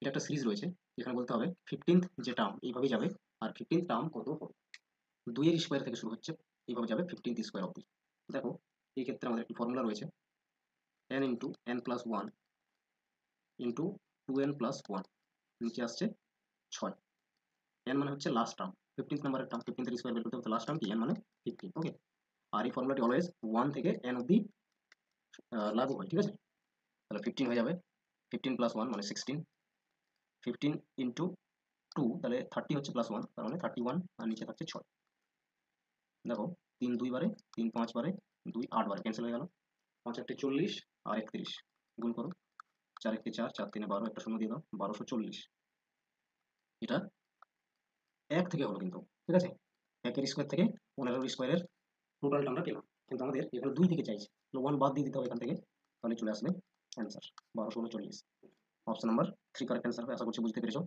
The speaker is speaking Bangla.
এটা একটা সিরিজ রয়েছে, এখানে বলতে হবে 15th যে টার্ম এইভাবেই যাবে, আর 15th টার্ম কত হবে। 2 এর স্কোয়ার থেকে শুরু হচ্ছে, এইভাবে যাবে 15th স্কোয়ার অবধি। দেখো এই ক্ষেত্রে আমাদের একটি ফর্মুলা রয়েছে, n into n plus one into 2n plus one, নিচে আসছে 6। n মানে হচ্ছে লাস্ট টার্ম, 15th নাম্বারের টার্ম, 15th এর স্কোয়ার বের করতে হবে, লাস্ট টার্ম কি n মানে 15। ওকে, আর এই ফর্মুলাটি অলওয়েজ 1 থেকে n অবধি লাগু হয়, ঠিক আছে। তাহলে 15 হয়ে যাবে, 15 প্লাস ওয়ান মানে 16, 15 ইন্টু 2 তাহলে 30 হচ্ছে প্লাস ওয়ান, তার মানে 31, আর নিচে থাকছে 6। দেখো 3 2 বারে, 3 5 বারে, 2 8 বারে ক্যান্সেল হয়ে গেল, 5 8 40 আর 31 গুণ করো, 4 1 4, 4 3 12, একটা শূন্য দিয়ে দাও, 1240। এটা 1 থেকে হলো কিন্তু, ঠিক আছে। 1 এর স্কোয়ার থেকে 15 এর স্কোয়ারের টোটালটা আমরা পেলাম, কিন্তু আমাদের এখানে 2 থেকে চাইছে, তাহলে 1 বাদ দিয়ে দিতে হবে এখান থেকে, তাহলে চলে আসবে answer 1239। Option number 3 correct answer হবে। আশা করছি বুঝতে পেরেছো।